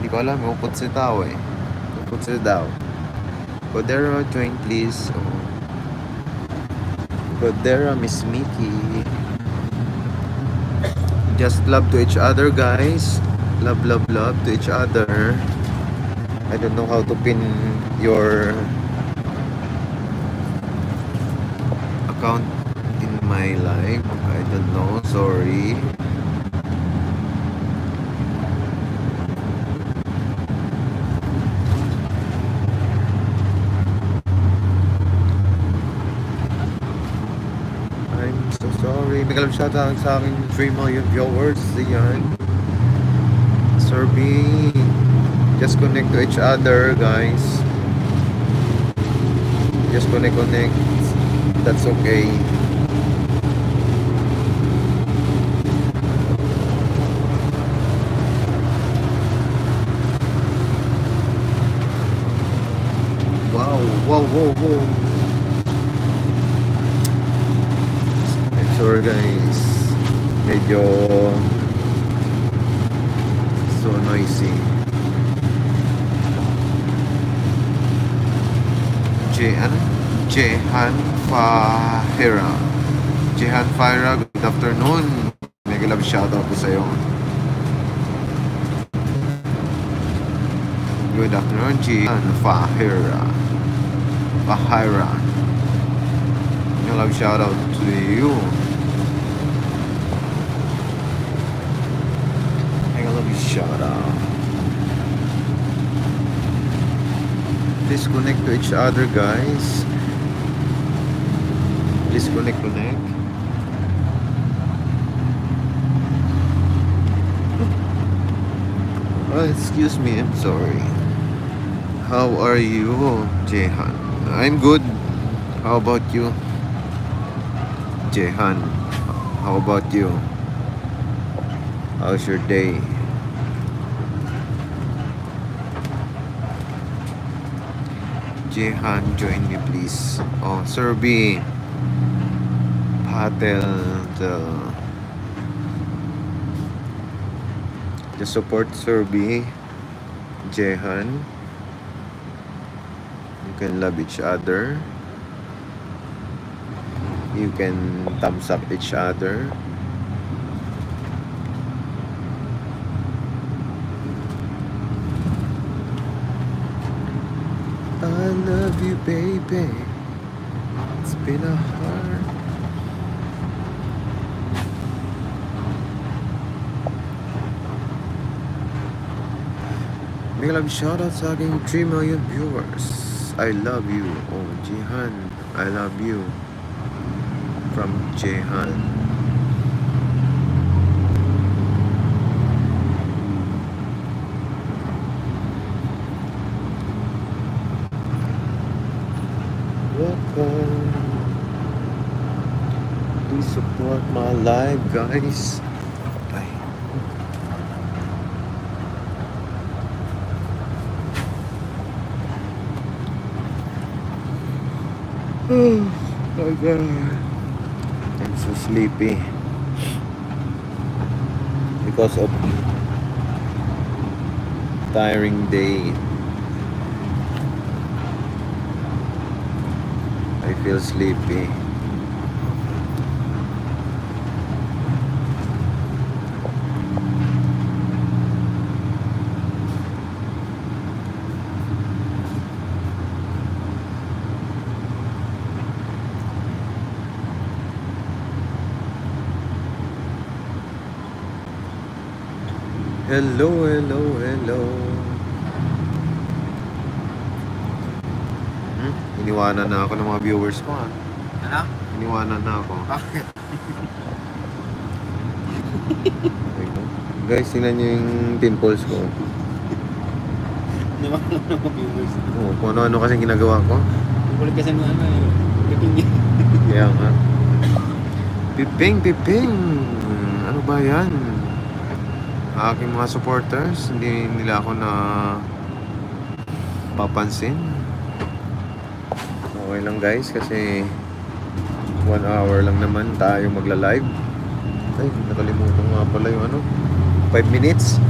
Hindi ko alam, upot si tao eh. Upot si daw. Codera, join please. Oh. Codera, Miss Mickey. Just love to each other, guys. Love, love, love to each other. I don't know how to pin your account in my live. I don't know, sorry. I'm so sorry. May shoutout sa aking 3 million viewers. Yan. Sir B. Just connect to each other, guys. Just connect. That's okay. Wow. Sorry guys, medyo so noisy. Jehan Fahira. Good afternoon. Mega love shoutout ko sa'yo. Good afternoon, Jehan Fahira. Mega love shoutout to you. Shout out. Please connect to each other, guys. Please connect. Oh, excuse me, I'm sorry. How are you, Jehan? I'm good. How about you, Jehan? How about you? How's your day? Jehan, join me please. Oh, Sir B. Patel. Just support Sir B. Jehan. You can love each other. You can thumbs up each other. I love you, baby. It's been a hard. May love shoutout sa aking 3 million viewers. I love you. Oh, Jehan. I love you. From Jehan. Welcome. Please support my live, guys. Bye. Oh my God, I'm so sleepy because of tiring day. I feel sleepy. Hello. Iniwanan na ako ng mga viewers ko, ha? Ano? Iniwanan na ako. Bakit? Guys, tingnan nyo yung pimples ko. Iniwanan na mga viewers. Oo, kung ano-ano kasi ginagawa ko. Kulit kasi ng ano eh. Piping. Kaya nga. Piping! Ano ba yan? Aking mga supporters, hindi nila ako na papansin. Okay lang guys, kasi 1 hour lang naman tayo magla-live. Ay, nakalimutan nga pala yung 5 minutes.